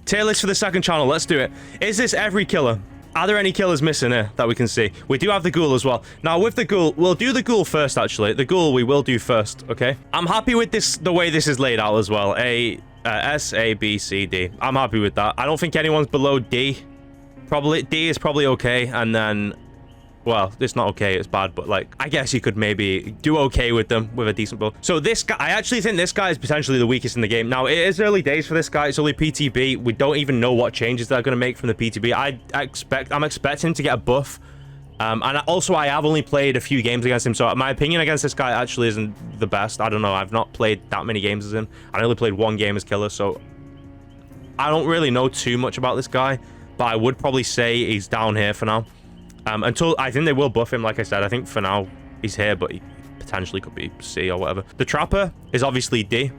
Tier list for the second channel. Let's do it. Is this every killer? Are there any killers missing here that we can see? We do have the ghoul as well. Now, with the ghoul, we'll do the ghoul first, actually. The ghoul we will do first, okay? I'm happy with this, the way this is laid out as well. S, A, B, C, D. I'm happy with that. I don't think anyone's below D. Probably, D is probably okay, and then... Well, it's not okay, it's bad, but like, I guess you could maybe do okay with them with a decent build. So this guy, I actually think this guy is potentially the weakest in the game. Now, it is early days for this guy. It's only PTB. We don't even know what changes they're going to make from the PTB. I'm expecting him to get a buff. And also, I have only played a few games against him, so my opinion against this guy actually isn't the best. I don't know. I've not played that many games as him. I only played one game as killer, so I don't really know too much about this guy, but I would probably say he's down here for now. Until I think they will buff him, like I said. I think for now he's here, but he potentially could be C or whatever. The Trapper is obviously D.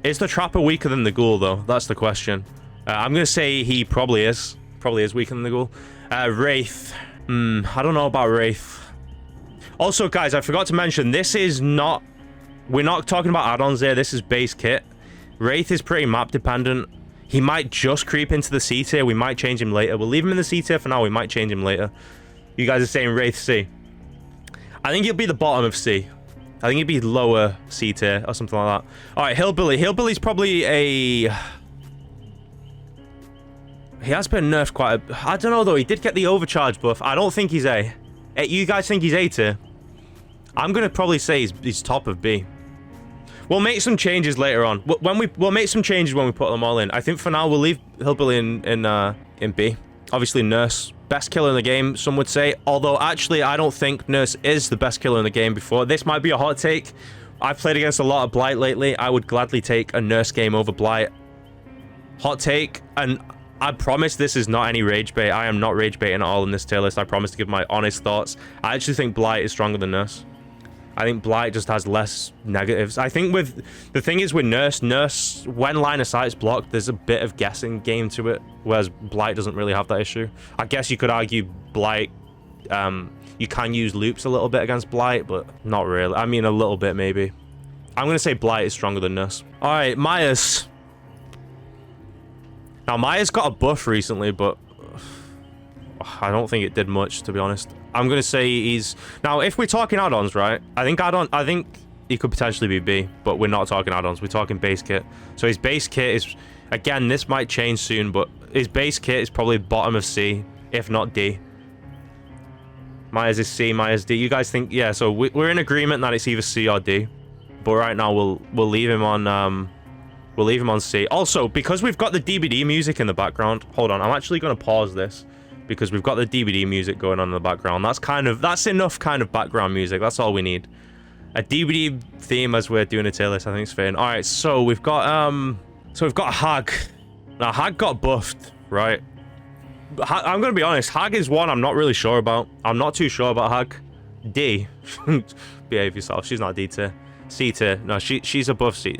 Is the Trapper weaker than the Ghoul, though? That's the question. I'm going to say he probably is. Probably is weaker than the Ghoul. Wraith. I don't know about Wraith. Also, guys, I forgot to mention, this is not... We're not talking about add-ons here. This is base kit. Wraith is pretty map dependent. He might just creep into the C tier. We might change him later. We'll leave him in the C tier for now. We might change him later. You guys are saying Wraith C. I think he'll be the bottom of C. I think he'd be lower C tier or something like that. All right, Hillbilly. Hillbilly's probably a... He has been nerfed quite a... I don't know, though. He did get the overcharge buff. I don't think he's A. You guys think he's A tier? I'm going to probably say he's top of B. We'll make some changes later on. We'll make some changes when we put them all in. I think for now we'll leave Hillbilly in B. Obviously Nurse, best killer in the game, some would say. Although actually I don't think Nurse is the best killer in the game before. This might be a hot take. I've played against a lot of Blight lately. I would gladly take a Nurse game over Blight. Hot take, and I promise this is not any rage bait. I am not rage baiting at all in this tier list. I promise to give my honest thoughts. I actually think Blight is stronger than Nurse. I think Blight just has less negatives. I think with... The thing is with Nurse, when line of sight's blocked, there's a bit of guessing game to it, whereas Blight doesn't really have that issue. I guess you could argue Blight... you can use loops a little bit against Blight, but not really. I mean, a little bit, maybe. I'm going to say Blight is stronger than Nurse. Alright, Myers. Now, Myers got a buff recently, but... I don't think it did much, to be honest. I'm gonna say he's... Now, if we're talking add-ons, right? I think he could potentially be B, but we're not talking add-ons. We're talking base kit. So his base kit is... Again, this might change soon, but his base kit is probably bottom of C, if not D. Myers is C, Myers D. You guys think... Yeah, so we're in agreement that it's either C or D. But right now, we'll leave him on... We'll leave him on C. Also, because we've got the DBD music in the background... Hold on, I'm actually gonna pause this. Because we've got the DBD music going on in the background. That's enough kind of background music. That's all we need. A DBD theme as we're doing a tier list, I think is fine. Alright, so we've got Hag. Now Hag got buffed, right? I'm gonna be honest, Hag is one I'm not really sure about. I'm not too sure about Hag. D. Behave yourself. She's not D tier. C tier. No, she's above C.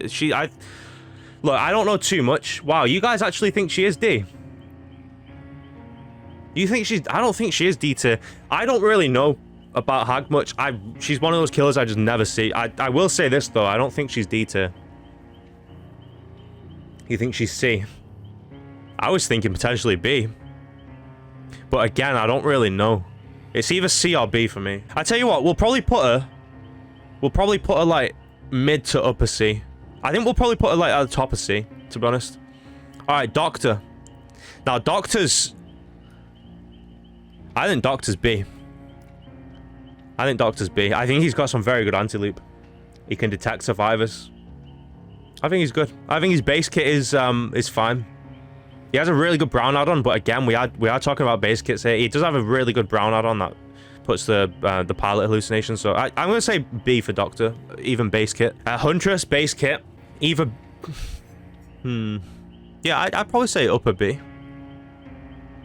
Look, I don't know too much. Wow, you guys actually think she is D? You think she's... I don't think she is D tier. I don't really know about Hag much. She's one of those killers I just never see. I will say this, though. I don't think she's D tier. You think she's C? I was thinking potentially B. But again, I don't really know. It's either C or B for me. I tell you what, we'll probably put her... like, mid to upper C. I think we'll probably put her, like, at the top of C, to be honest. Alright, Doctor. Now, Doctor's... I think Doctor's B. I think he's got some very good anti-loop. He can detect survivors. I think he's good. I think his base kit is fine. He has a really good brown add-on, but again, we are talking about base kits here. He does have a really good brown add-on that puts the pilot hallucination. So I'm going to say B for Doctor, even base kit. Huntress, base kit, either... Yeah, I'd probably say upper B.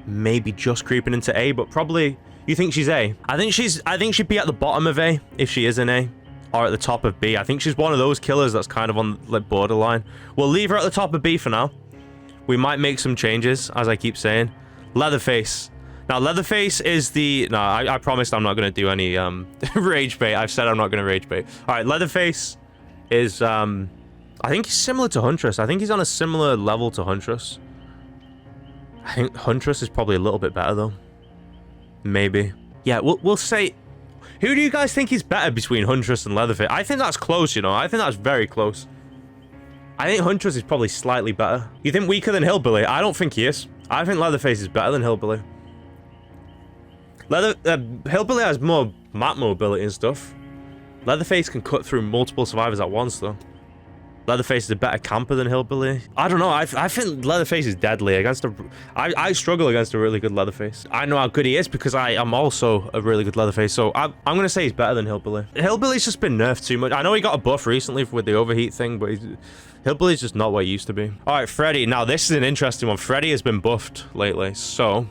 Maybe just creeping into A, but probably... You think she's A? I think she'd be at the bottom of A if she is in A, or at the top of B. I think she's one of those killers that's kind of on like borderline. We'll leave her at the top of B for now. We might make some changes, as I keep saying. Leatherface. Now, Leatherface is the... No, I promised I'm not going to do any rage bait. I've said I'm not going to rage bait. All right, Leatherface is... I think he's similar to Huntress. I think he's on a similar level to Huntress. I think Huntress is probably a little bit better, though. Maybe. Yeah, we'll say... Who do you guys think is better between Huntress and Leatherface? I think that's close, you know. I think that's very close. I think Huntress is probably slightly better. You think weaker than Hillbilly? I don't think he is. I think Leatherface is better than Hillbilly. Hillbilly has more map mobility and stuff. Leatherface can cut through multiple survivors at once, though. Leatherface is a better camper than Hillbilly. I don't know. I think Leatherface is deadly against a... I struggle against a really good Leatherface. I know how good he is because I am also a really good Leatherface. So I'm going to say he's better than Hillbilly. Hillbilly's just been nerfed too much. I know he got a buff recently with the overheat thing, but Hillbilly's just not what he used to be. All right, Freddy. Now, this is an interesting one. Freddy has been buffed lately. So,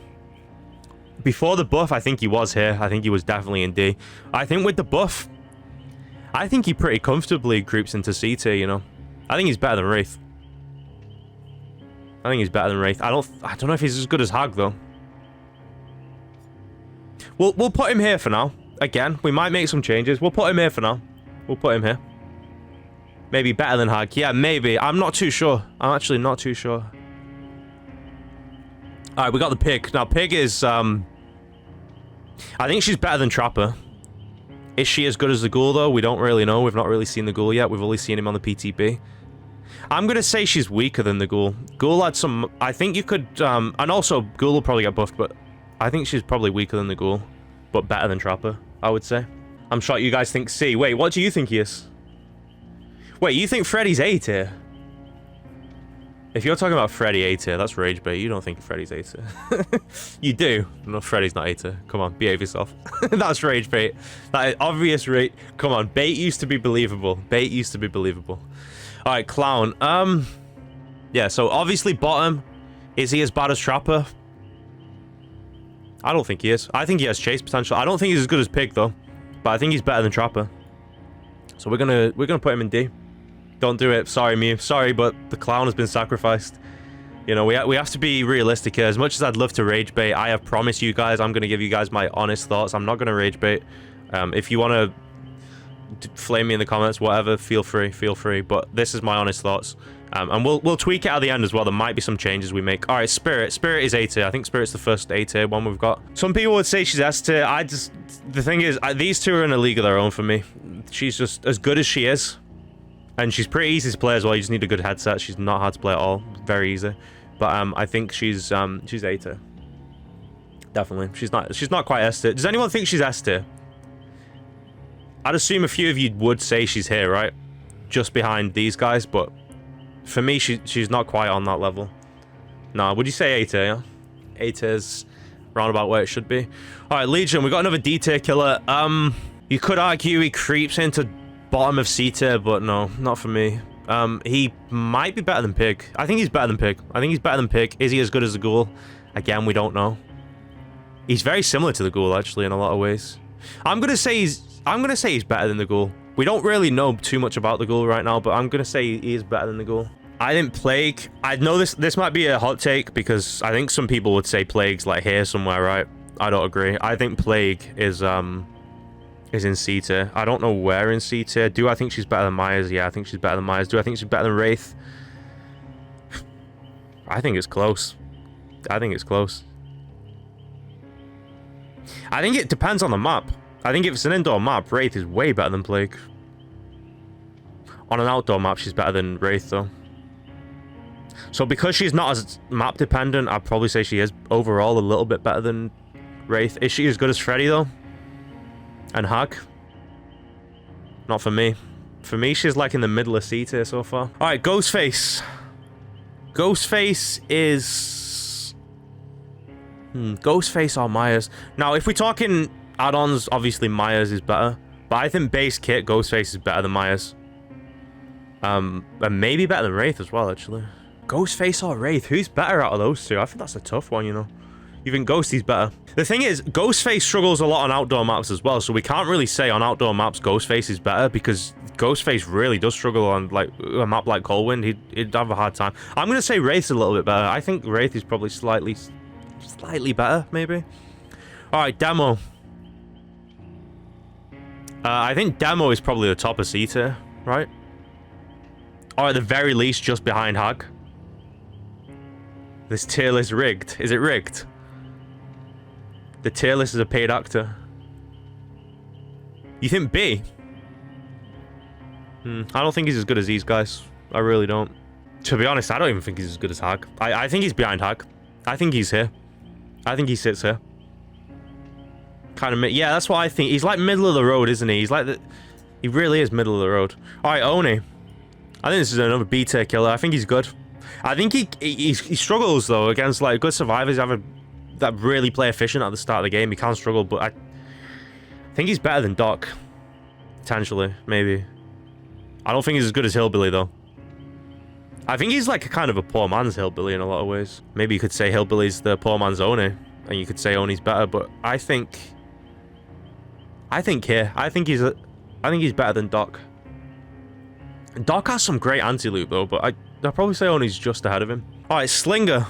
before the buff, I think he was here. I think he was definitely in D. I think with the buff, I think he pretty comfortably groups into C tier, you know. I think he's better than Wraith. I think he's better than Wraith. I don't know if he's as good as Hag, though. We'll put him here for now. Again, we might make some changes. We'll put him here for now. We'll put him here. Maybe better than Hag. Yeah, maybe. I'm not too sure. I'm actually not too sure. Alright, we got the Pig. Now, Pig is, I think she's better than Trapper. Is she as good as the Ghoul, though? We don't really know. We've not really seen the Ghoul yet. We've only seen him on the PTB. I'm going to say she's weaker than the Ghoul. Ghoul had some... I think you could... and also, Ghoul will probably get buffed, but I think she's probably weaker than the Ghoul. But better than Trapper, I would say. I'm shocked you guys think C. Wait, what do you think he is? Wait, you think Freddy's A tier? If you're talking about Freddy A tier, that's rage bait. You don't think Freddy's A tier. You do. No, Freddy's not A tier. Come on, behave yourself. That's rage bait. That is obvious rage. Come on, bait used to be believable. Bait used to be believable. All right, Clown. Yeah, so obviously bottom. Is he as bad as Trapper? I don't think he is. I think he has chase potential. I don't think he's as good as Pig, though. But I think he's better than Trapper. So we're gonna put him in D. Don't do it. Sorry, Mew. Sorry, but the Clown has been sacrificed. You know, we have to be realistic here. As much as I'd love to rage bait, I have promised you guys I'm going to give you guys my honest thoughts. I'm not going to rage bait. If you want to flame me in the comments, whatever, feel free. But this is my honest thoughts. And we'll tweak it at the end as well. There might be some changes we make. All right, Spirit. Spirit is A tier. I think Spirit's the first A tier one we've got. Some people would say she's S tier. The thing is, these two are in a league of their own for me. She's just as good as she is. And she's pretty easy to play as well. You just need a good headset. She's not hard to play at all. Very easy. But I think she's A tier. Definitely. She's not quite S tier. Does anyone think she's S tier? I'd assume a few of you would say she's here, right? Just behind these guys, but for me, she's not quite on that level. No, would you say A tier, yeah? A tier's round about where it should be. Alright, Legion, we got another D tier killer. You could argue he creeps into bottom of C tier, but no, not for me. He might be better than Pig. I think he's better than Pig. I think he's better than Pig. Is he as good as the Ghoul? Again, we don't know. He's very similar to the Ghoul, actually, in a lot of ways. I'm gonna say he's better than the Ghoul. We don't really know too much about the Ghoul right now, but I'm gonna say he is better than the Ghoul. I think Plague... I know this might be a hot take, because I think some people would say Plague's like here somewhere, right? I don't agree. I think Plague is in C tier. I don't know where in C tier. Do I think she's better than Myers? Yeah, I think she's better than Myers. Do I think she's better than Wraith? I think it's close. I think it's close. I think it depends on the map. I think if it's an indoor map, Wraith is way better than Plague. On an outdoor map, she's better than Wraith, though. So because she's not as map dependent, I'd probably say she is overall a little bit better than Wraith. Is she as good as Freddy, though? And Hag? Not for me. For me, she's like in the middle of C tier so far. Alright, Ghostface. Ghostface is... Ghostface or Myers. Now, if we're talking add-ons, obviously Myers is better. But I think base kit, Ghostface is better than Myers. And maybe better than Wraith as well, actually. Ghostface or Wraith? Who's better out of those two? I think that's a tough one, you know. You think Ghosty's better? The thing is, Ghostface struggles a lot on outdoor maps as well, so we can't really say on outdoor maps Ghostface is better, because Ghostface really does struggle on like a map like Coldwind. He'd have a hard time. I'm going to say Wraith's a little bit better. I think Wraith is probably slightly better, maybe. Alright, Demo. I think Demo is probably the top of C tier, right? Or at the very least, just behind Hag. This tier list rigged. Is it rigged? The tier list is a paid actor. You think B? I don't think he's as good as these guys. I really don't. To be honest, I don't even think he's as good as Hag. I think he's behind Hag. I think he's here. I think he sits here. Kind of, yeah, that's what I think. He's like middle of the road, isn't he? He's like the... He really is middle of the road. Alright, Oni. I think this is another B-tier killer. I think he's good. I think he struggles, though, against, like, good survivors that really play efficient at the start of the game. He can struggle, but I think he's better than Doc. Potentially, maybe. I don't think he's as good as Hillbilly, though. I think he's like a kind of a poor man's Hillbilly in a lot of ways. Maybe you could say Hillbilly's the poor man's Oni, and you could say Oni's better, but I think here, I think he's better than Doc. Doc has some great anti-loot though, but I'd probably say Oni's just ahead of him. Alright, Slinger.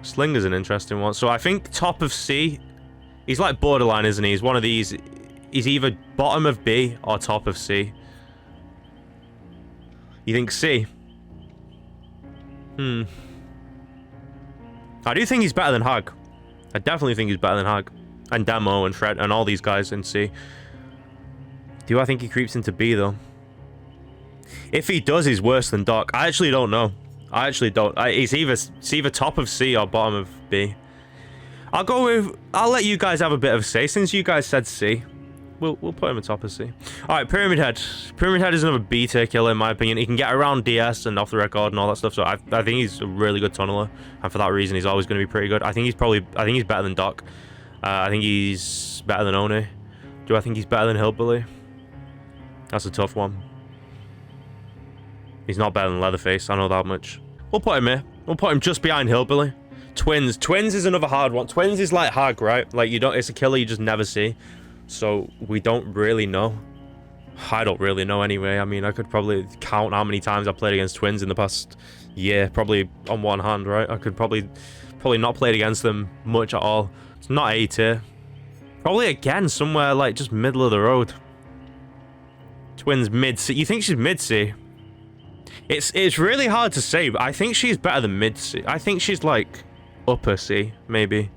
Slinger's an interesting one. So I think top of C, he's like borderline, isn't he? He's one of these, he's either bottom of B or top of C. You think C? I do think he's better than Hag. I definitely think he's better than Hag. And Demo and Fred and all these guys in C. Do I think he creeps into B though? If he does, he's worse than Doc. I actually don't know. I actually don't. It's either top of C or bottom of B. I'll let you guys have a bit of a say. Since you guys said C, we'll put him at top of C. Alright, Pyramid Head. Pyramid Head is another B tier killer in my opinion. He can get around DS and off the record and all that stuff. So I think he's a really good tunneler. And for that reason, he's always going to be pretty good. I think he's better than Doc. I think he's better than Oni. Do I think he's better than Hillbilly? That's a tough one. He's not better than Leatherface, I know that much. We'll put him here. We'll put him just behind Hillbilly. Twins. Twins is another hard one. Twins is like Hag, right? Like, it's a killer you just never see. So, we don't really know. I don't really know anyway. I mean, I could probably count how many times I played against Twins in the past year. Probably on one hand, right? I could probably not played against them much at all. It's not A tier. Probably again somewhere like just middle of the road. Twins mid-C. You think she's mid-C? It's really hard to say, but I think she's better than mid-C. I think she's like upper C, maybe.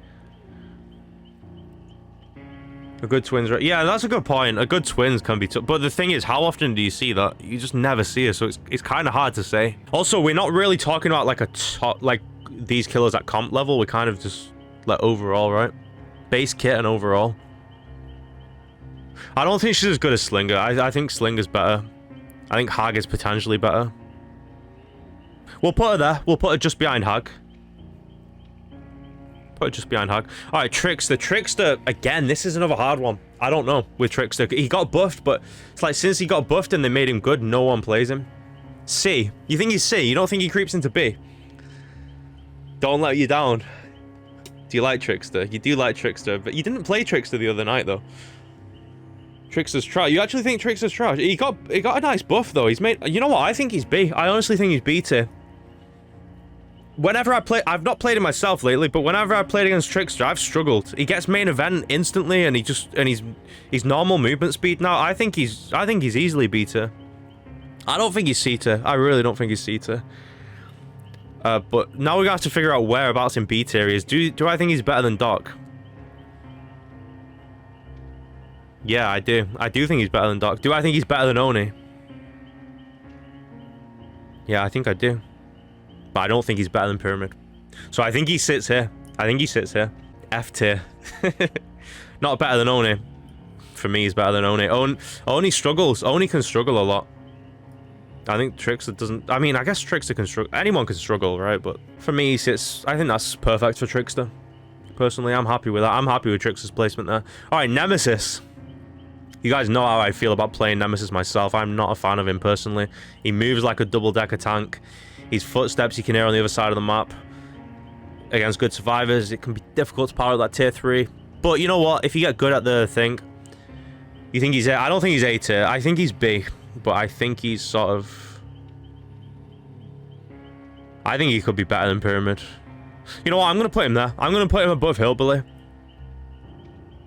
A good Twins, right? Yeah, that's a good point. A good Twins can be tough. But the thing is, how often do you see that? You just never see her, so it's kind of hard to say. Also, we're not really talking about like a top, like these killers at comp level. We're kind of just like overall, right? Base kit and overall. I don't think she's as good as Slinger. I think Slinger's better. I think Hag is potentially better. We'll put her there. We'll put her just behind Hag. Put her just behind Hag. Alright, Trickster. Trickster, again, this is another hard one. I don't know with Trickster. He got buffed, but it's like since he got buffed and they made him good, no one plays him. C. You think he's C? You don't think he creeps into B? Don't let you down. Do you like Trickster? You do like Trickster, but you didn't play Trickster the other night, though. Trickster's trash. You actually think Trickster's trash? He got a nice buff, though. He's made... You know what? I think he's B. I honestly think he's B tier. Whenever I play... I've not played him myself lately, but whenever I played against Trickster, I've struggled. He gets main event instantly, and he's normal movement speed now. I think he's easily B tier. I don't think he's C tier. I really don't think he's C tier. But now we have to figure out whereabouts in B tier he is. Do I think he's better than Doc? Yeah, I do. I do think he's better than Doc. Do I think he's better than Oni? Yeah, I think I do. But I don't think he's better than Pyramid. So I think he sits here. I think he sits here. F tier. Not better than Oni. For me, he's better than Oni. Oni struggles. Oni can struggle a lot. I think Trickster doesn't... I mean, I guess Trickster can struggle. Anyone can struggle, right? But for me, he sits... I think that's perfect for Trickster. Personally, I'm happy with that. I'm happy with Trickster's placement there. Alright, Nemesis. You guys know how I feel about playing Nemesis myself. I'm not a fan of him personally. He moves like a double-decker tank. His footsteps you can hear on the other side of the map. Against good survivors, it can be difficult to power that tier 3. But you know what? If you get good at the thing, you think he's A. I don't think he's A tier. I think he's B. But I think he's sort of... I think he could be better than Pyramid. You know what? I'm going to put him there. I'm going to put him above Hillbilly.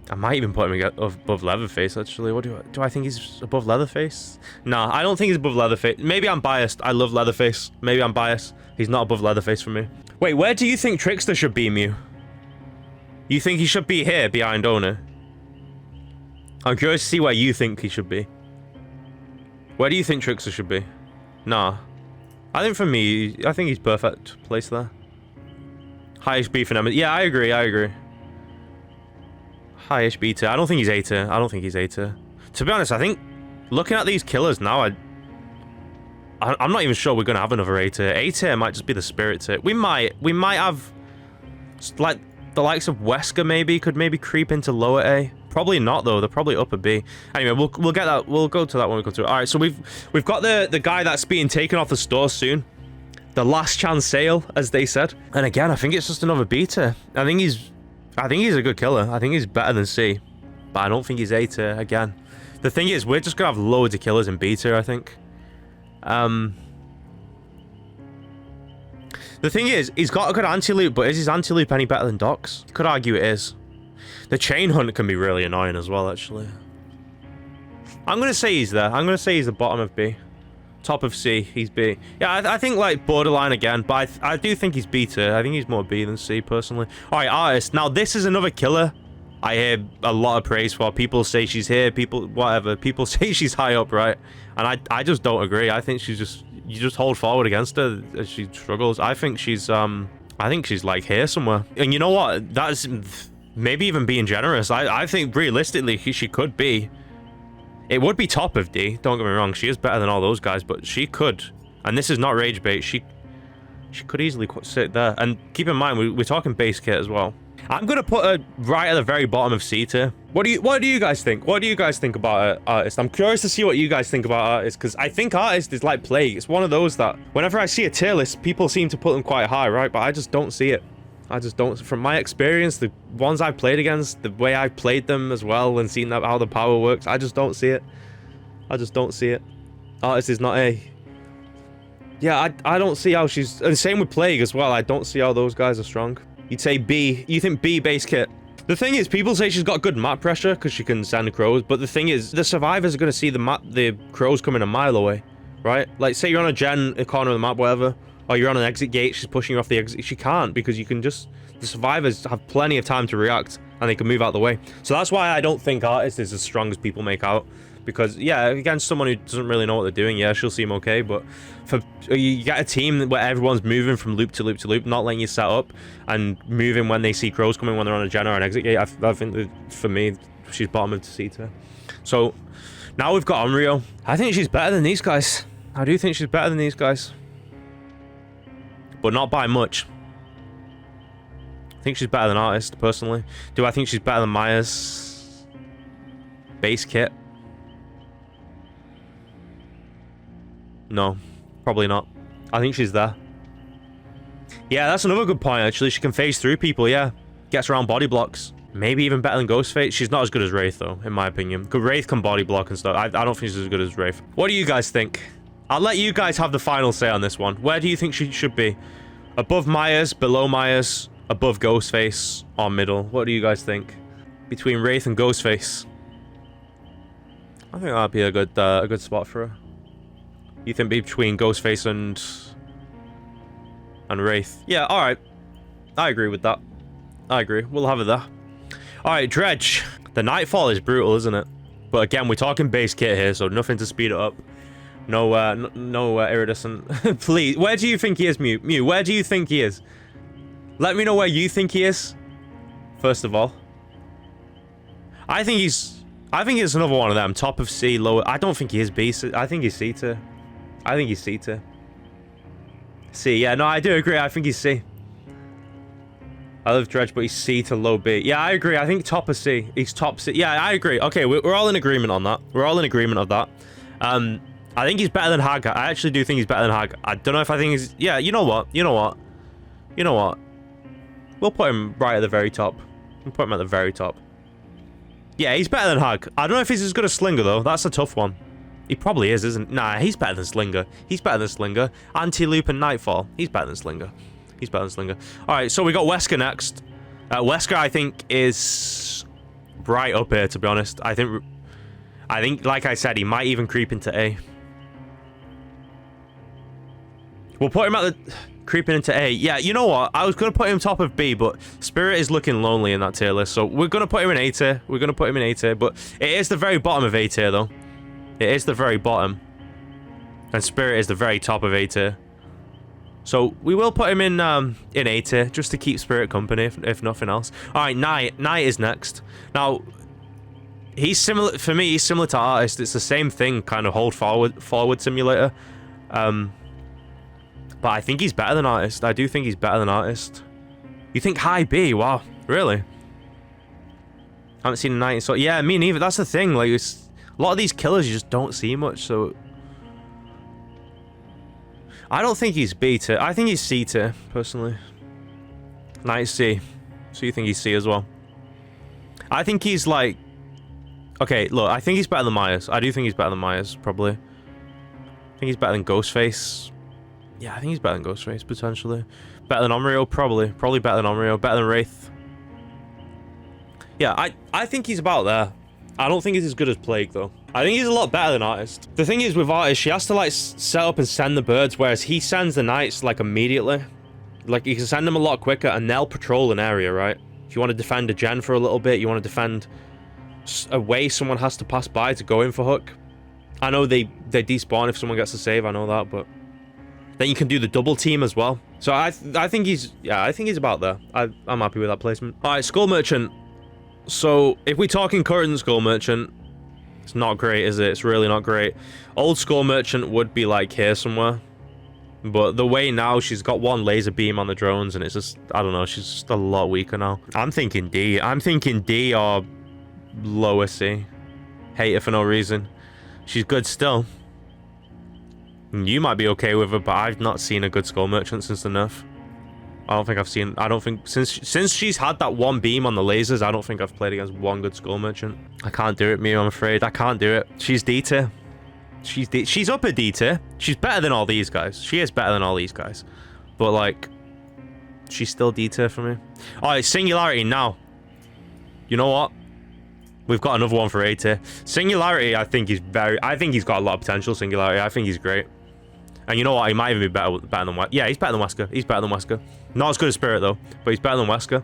I might even put him above Leatherface, actually. What do I think he's above Leatherface? Nah, I don't think he's above Leatherface. Maybe I'm biased. I love Leatherface. Maybe I'm biased. He's not above Leatherface for me. Wait, where do you think Trickster should be, Mew? You think he should be here, behind Owner? I'm curious to see where you think he should be. Where do you think Trickster should be? Nah. I think for me, I think he's perfect place there. Highest B for them. Yeah, I agree. Highest B tier. I don't think he's A tier. I don't think he's A tier. To be honest, I think looking at these killers now, I'm not even sure we're gonna have another A tier. A tier might just be the spirit tier. We might have like the likes of Wesker maybe could maybe creep into lower A. Probably not though. They're probably upper B. Anyway, we'll get that. We'll go to that when we come to it. All right. So we've got the guy that's being taken off the store soon. The last chance sale, as they said. And again, I think it's just another B tier. I think he's a good killer. I think he's better than C, but I don't think he's A tier again. The thing is, we're just gonna have loads of killers in B tier, I think. The thing is, he's got a good anti-loop, but is his anti-loop any better than Doc's? You could argue it is. The chain hunt can be really annoying as well, actually. I'm gonna say he's there. I'm gonna say he's the bottom of B. Top of C, he's B. Yeah, I think like borderline again, but I do think he's B tier. I think he's more B than C, personally. All right, artist. Now, this is another killer I hear a lot of praise for. People say she's here, people say she's high up, right? And I just don't agree. I think she's just, you just hold forward against her as she struggles. I think she's like here somewhere. And you know what? That's maybe even being generous. I think realistically she could be. It would be top of D, don't get me wrong. She is better than all those guys, but she could. And this is not rage bait. She could easily sit there. And keep in mind, we're talking base kit as well. I'm gonna put her right at the very bottom of C tier. What do you guys think? What do you guys think about Artist? I'm curious to see what you guys think about Artist, because I think Artist is like Plague. It's one of those that whenever I see a tier list, people seem to put them quite high, right? But I just don't see it. I just don't. From my experience, the ones I've played against, the way I've played them as well, and seen how the power works, I just don't see it. I just don't see it. Artist is not A. Yeah, I don't see how she's... And same with Plague as well. I don't see how those guys are strong. You'd say B. You think B base kit. The thing is, people say she's got good map pressure because she can send crows, but the thing is, the survivors are going to see the crows coming a mile away, right? Like, say you're on a corner of the map, whatever, or you're on an exit gate, she's pushing you off the exit. She can't, because you can just... The survivors have plenty of time to react, and they can move out the way. So that's why I don't think Artist is as strong as people make out. Because, yeah, against someone who doesn't really know what they're doing, yeah, she'll seem okay, but for you get a team where everyone's moving from loop to loop to loop, not letting you set up, and moving when they see crows coming when they're on a gen or an exit gate, I think that, for me, she's bottom of the C tier. So, now we've got Onryo. I think she's better than these guys. I do think she's better than these guys. But not by much. I think she's better than Artist, personally. Do I think she's better than Maya's base kit? No, probably not. I think she's there. Yeah, that's another good point, actually. She can phase through people, yeah. Gets around body blocks. Maybe even better than Ghostface. She's not as good as Wraith, though, in my opinion. Good, Wraith can body block and stuff. I don't think she's as good as Wraith. What do you guys think? I'll let you guys have the final say on this one. Where do you think she should be? Above Myers, below Myers, above Ghostface, or middle? What do you guys think? Between Wraith and Ghostface. I think that'd be a good spot for her. You think between Ghostface and Wraith? Yeah, alright. I agree with that. I agree. We'll have it there. Alright, Dredge. The Nightfall is brutal, isn't it? But again, we're talking base kit here, so nothing to speed it up. No iridescent. Please, where do you think he is, Mew? Mew, where do you think he is? Let me know where you think he is. First of all. I think he's another one of them. Top of C, lower. I don't think he is B. I think he's C tier. I think he's C tier. C, yeah, no, I do agree. I think he's C. I love Dredge, but he's C to low B. Yeah, I agree. I think top of C. He's top C. Yeah, I agree. Okay, we're all in agreement on that. We're all in agreement of that. I think he's better than Hag. I actually do think he's better than Hag. I don't know if I think he's... Yeah, you know what? You know what? You know what? We'll put him right at the very top. We'll put him at the very top. Yeah, he's better than Hag. I don't know if he's as good as Slinger, though. That's a tough one. He probably is, isn't he? Nah, he's better than Slinger. He's better than Slinger. Anti-Loop and Nightfall. He's better than Slinger. He's better than Slinger. Alright, so we got Wesker next. Wesker, I think, is right up here, to be honest. I think, like I said, he might even creep into A. We'll put him at the... Creeping into A. Yeah, you know what? I was going to put him top of B, but Spirit is looking lonely in that tier list, so we're going to put him in A tier. We're going to put him in A tier, but it is the very bottom of A tier, though. It is the very bottom. And Spirit is the very top of A tier. So we will put him in A tier, just to keep Spirit company, if nothing else. Alright, Knight. Knight is next. Now, he's similar... For me, he's similar to Artist. It's the same thing, kind of hold forward simulator. But I think he's better than Artist. I do think he's better than Artist. You think high B? Wow. Really? I haven't seen a Knight. So yeah, me neither. That's the thing. Like, it's, a lot of these killers you just don't see much, so... I don't think he's B tier. I think he's C tier, personally. Knight C. So you think he's C as well? I think he's like... Okay, look. I think he's better than Myers. I do think he's better than Myers, probably. I think he's better than Ghostface. Yeah, I think he's better than Ghostface, potentially. Better than Onryo, probably. Probably better than Onryo. Better than Wraith. Yeah, I think he's about there. I don't think he's as good as Plague, though. I think he's a lot better than Artist. The thing is, with Artist, she has to, like, set up and send the birds, whereas he sends the Knights, like, immediately. Like, you can send them a lot quicker, and they'll patrol an area, right? If you want to defend a gen for a little bit, you want to defend a way someone has to pass by to go in for hook. I know they despawn if someone gets a save, I know that, but... Then you can do the double team as well. So I think he's... Yeah, I think he's about there. I'm happy with that placement. Alright, Skull Merchant. So, if we're talking current Skull Merchant, it's not great, is it? It's really not great. Old Skull Merchant would be, like, here somewhere. But the way now, she's got one laser beam on the drones, and it's just... I don't know, she's just a lot weaker now. I'm thinking D. I'm thinking D or lower C. Hate her for no reason. She's good still. You might be okay with her, but I've not seen a good Skull Merchant since the nerf. I don't think since she's had that one beam on the lasers, I don't think I've played against one good Skull Merchant. I can't do it, Mew, I'm afraid. I can't do it. She's D tier. She's upper D tier. She's better than all these guys. She is better than all these guys. But, like, she's still D tier for me. Alright, Singularity now. You know what? We've got another one for A tier. Singularity, I think he's got a lot of potential, Singularity. I think he's great. And you know what? He might even be better than Wesker. Yeah, he's better than Wesker. He's better than Wesker. Not as good as Spirit, though. But he's better than Wesker.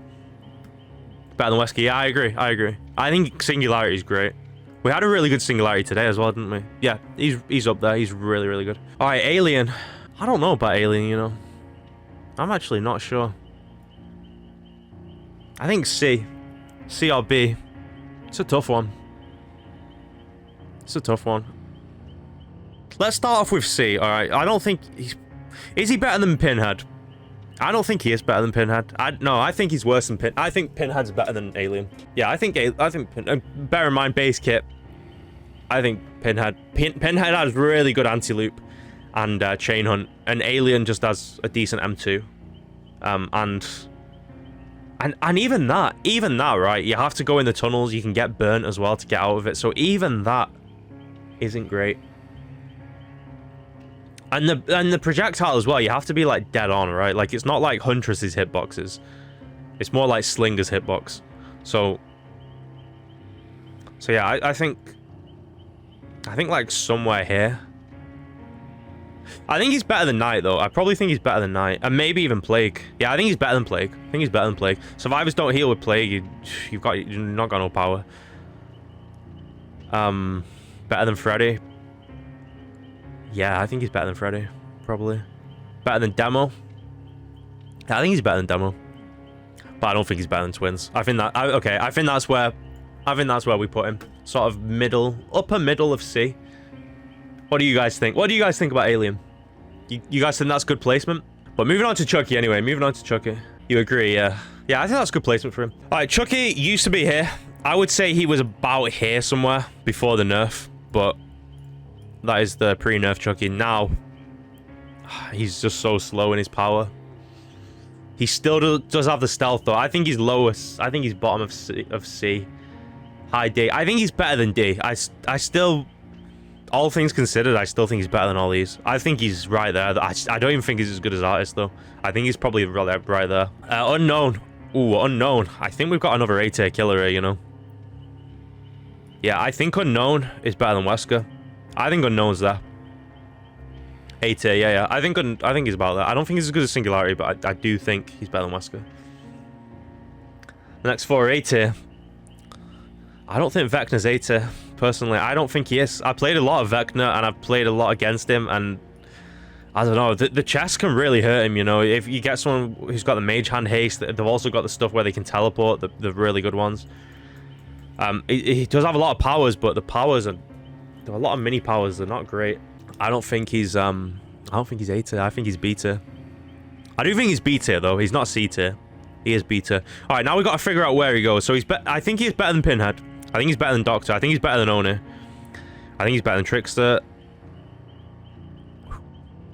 Better than Wesker. Yeah, I agree. I think Singularity is great. We had a really good Singularity today as well, didn't we? Yeah, he's up there. He's really, really good. Alright, Alien. I don't know about Alien, you know. I'm actually not sure. I think C. C or B. It's a tough one. It's a tough one. Let's start off with C, alright? I don't think he's... Is he better than Pinhead? I don't think he is better than Pinhead. No, I think he's worse than Pinhead. I think Pinhead's better than Alien. Yeah, I think bear in mind, base kit. I think Pinhead has really good anti-loop and chain hunt. And Alien just has a decent M2. And even that, right? You have to go in the tunnels. You can get burnt as well to get out of it. So even that isn't great. And the projectile as well, you have to be, like, dead on, right? Like, it's not like Huntress's hitboxes. It's more like Slinger's hitbox. So yeah, I think, like, somewhere here. I think he's better than Knight, though. I probably think he's better than Knight. And maybe even Plague. Yeah, I think he's better than Plague. Survivors don't heal with Plague. You've not got no power. Better than Freddy. Yeah, I think he's better than Freddy. Probably. Better than Demo. Yeah, I think he's better than Demo. But I don't think he's better than Twins. I think that's where we put him. Sort of upper middle of C. What do you guys think? What do you guys think about Alien? You guys think that's good placement? But moving on to Chucky anyway. You agree, yeah. Yeah, I think that's good placement for him. Alright, Chucky used to be here. I would say he was about here somewhere before the nerf. But that is the pre-nerf Chucky. Now, he's just so slow in his power. He still does have the stealth, though. I think he's lowest. I think he's bottom of C. High D. I think he's better than D. I still... All things considered, I still think he's better than all these. I think he's right there. I don't even think he's as good as Artist, though. I think he's probably right there. Unknown. Ooh, Unknown. I think we've got another A-tier killer here, you know. Yeah, I think Unknown is better than Wesker. I think Unknown's there. A tier, yeah. I think he's about that. I don't think he's as good as Singularity, but I do think he's better than Wesker. The next 4 are A tier. I don't think Vecna's A tier, personally. I don't think he is. I played a lot of Vecna, and I've played a lot against him, and I don't know. The chest can really hurt him, you know. If you get someone who's got the Mage Hand haste, they've also got the stuff where they can teleport, the really good ones. He does have a lot of powers, but the powers are... There are a lot of mini powers. They're not great. I don't think he's A tier. I think he's B tier. I do think he's B tier, though. He's not C tier. He is B tier. All right, now we got to figure out where he goes. So I think he's better than Pinhead. I think he's better than Doctor. I think he's better than Oni. I think he's better than Trickster.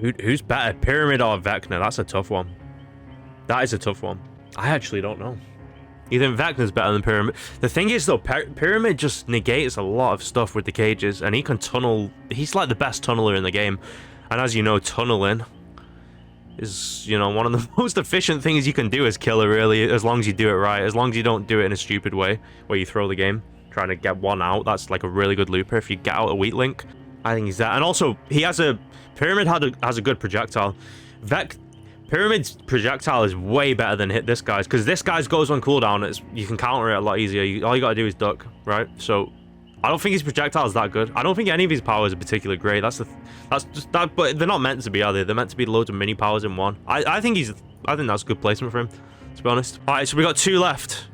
Who's better, Pyramid or Vecna? That's a tough one. That is a tough one. I actually don't know. You think Vecna's better than Pyramid? The thing is, though, Pyramid just negates a lot of stuff with the cages, and he can tunnel. He's like the best tunneler in the game. And as you know, tunneling is, you know, one of the most efficient things you can do as killer, really, as long as you do it right. As long as you don't do it in a stupid way, where you throw the game, trying to get one out. That's like a really good looper if you get out a weak link. I think he's that. And also, he has a... Pyramid has a good projectile. Pyramid's projectile is way better than this guy's, because this guy's goes on cooldown. You can counter it a lot easier. All you gotta do is duck, right? So I don't think his projectile is that good. I don't think any of his powers are particularly great. That's just that. But they're not meant to be, are they? They're meant to be loads of mini powers in one. I think that's a good placement for him, to be honest. All right, so we got 2 left.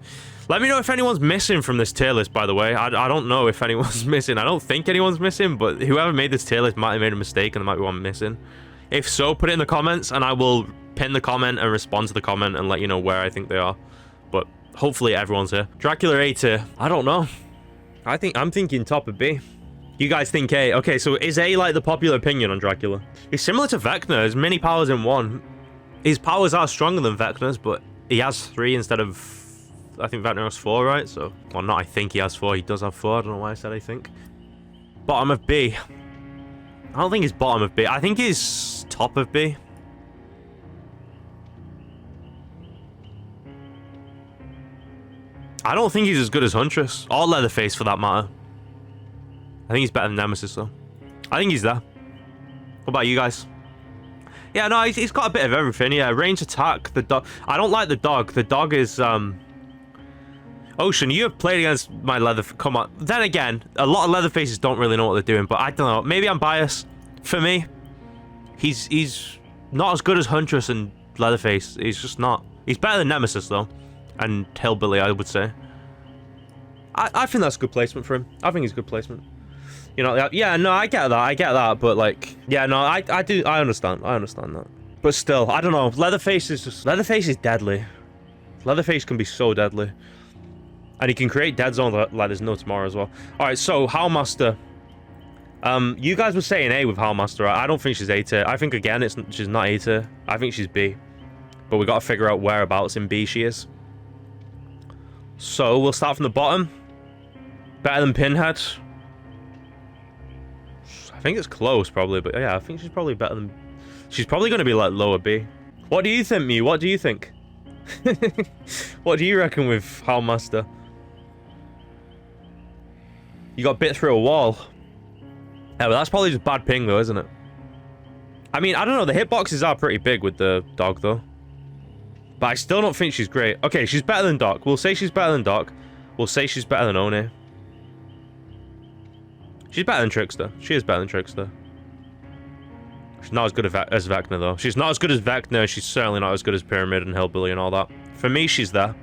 Let me know if anyone's missing from this tier list, by the way. I don't know if anyone's missing. I don't think anyone's missing, but whoever made this tier list might have made a mistake and there might be one missing. If so, put it in the comments and I will pin the comment and respond to the comment and let you know where I think they are. But hopefully everyone's here. Dracula A tier. I don't know. I'm thinking top of B. You guys think A. Okay, so is A like the popular opinion on Dracula? He's similar to Vecna. There's many powers in one. His powers are stronger than Vecna's, but he has 3 instead of... I think Vecna has 4, right? So, well, not I think he has 4. He does have 4. I don't know why I said I think. Bottom of B. I don't think he's bottom of B. I think he's top of B. I don't think he's as good as Huntress. Or Leatherface, for that matter. I think he's better than Nemesis, though. I think he's there. What about you guys? Yeah, no, he's got a bit of everything. Yeah, range attack, the dog. I don't like the dog. The dog is, Ocean, you have played against my Come on. Then again, a lot of Leatherfaces don't really know what they're doing, but I don't know. Maybe I'm biased. For me, he's not as good as Huntress and Leatherface. He's just not. He's better than Nemesis, though. And Hillbilly, I would say. I think that's a good placement for him. I think it's a good placement. You know, yeah, no, I get that, but like, yeah, no, I understand that. But still, I don't know. Leatherface is deadly. Leatherface can be so deadly. And he can create dead zone like there's no tomorrow as well. Alright, so Howlmaster. You guys were saying A with Howlmaster, right? I don't think she's A tier. I think again she's not A tier. I think she's B. But we gotta figure out whereabouts in B she is. So we'll start from the bottom. Better than Pinhead. I think it's close probably, but yeah, I think she's probably better than... She's probably gonna be like lower B. What do you think, Mew? What do you think? What do you reckon with Howlmaster? You got bit through a wall. Yeah, but that's probably just bad ping though, isn't it? I mean, I don't know. The hitboxes are pretty big with the dog though. But I still don't think she's great. Okay, she's better than Doc. We'll say she's better than Doc. We'll say she's better than Oni. She's better than Trickster. She is better than Trickster. She's not as good as Vecna though. She's not as good as Vecna. She's certainly not as good as Pyramid and Hillbilly and all that. For me, she's there.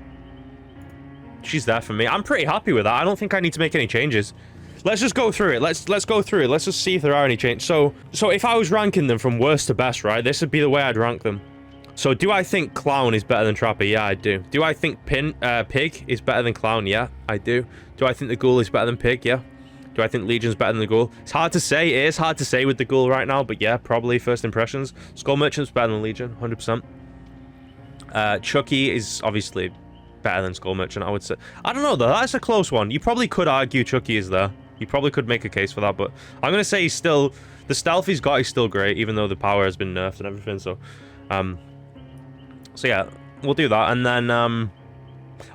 She's there for me. I'm pretty happy with that. I don't think I need to make any changes. Let's just go through it. Let's go through it. Let's just see if there are any changes. So if I was ranking them from worst to best, right? This would be the way I'd rank them. So do I think Clown is better than Trapper? Yeah, I do. Do I think Pig is better than Clown? Yeah, I do. Do I think the Ghoul is better than Pig? Yeah. Do I think Legion's better than the Ghoul? It's hard to say. It is hard to say with the Ghoul right now, but yeah, probably first impressions. Skull Merchant's better than Legion, 100%. Chucky is obviously better than Skull Merchant, I would say. I don't know, though. That's a close one. You probably could argue Chucky is there. You probably could make a case for that, but I'm going to say he's still... The stealth he's got is still great, even though the power has been nerfed and everything, so... So yeah, we'll do that, and then...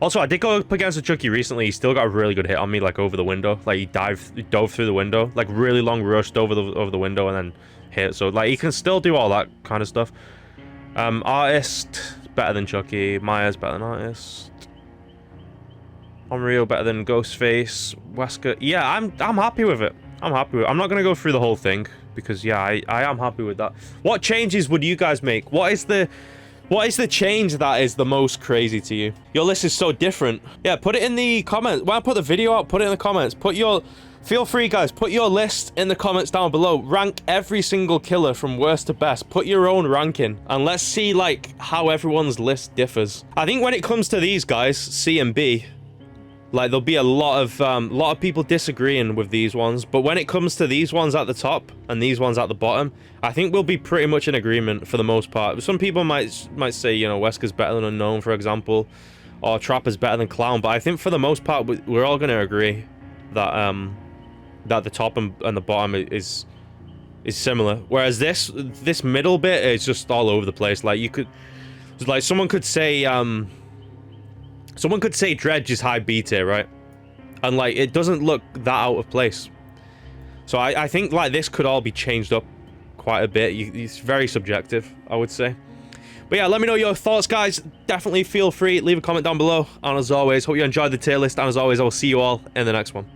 Also, I did go up against a Chucky recently. He still got a really good hit on me, like over the window. Like he dove through the window, like really long rushed over the window and then hit. So like he can still do all that kind of stuff. Artist better than Chucky. Maya's better than Artist. Unreal better than Ghostface. Wesker. Yeah, I'm happy with it. I'm happy with it. I'm not gonna go through the whole thing because yeah, I am happy with that. What changes would you guys make? What is the change that is the most crazy to you? Your list is so different. Yeah, put it in the comments. When I put the video out, put it in the comments. Feel free, guys. Put your list in the comments down below. Rank every single killer from worst to best. Put your own ranking. And let's see, like, how everyone's list differs. I think when it comes to these guys, C and B, like, there'll be a lot of people disagreeing with these ones. But when it comes to these ones at the top and these ones at the bottom, I think we'll be pretty much in agreement for the most part. Some people might say, you know, Wesker's better than Unknown, for example, or Trapper's better than Clown. But I think for the most part, we're all going to agree that that the top and the bottom is similar. Whereas this middle bit is just all over the place. Like you could, like someone could say Dredge is high B tier, right? And like it doesn't look that out of place. So I think like this could all be changed up quite a bit. It's very subjective, I would say. But yeah, let me know your thoughts, guys. Definitely feel free, leave a comment down below. And as always, hope you enjoyed the tier list. And as always, I will see you all in the next one.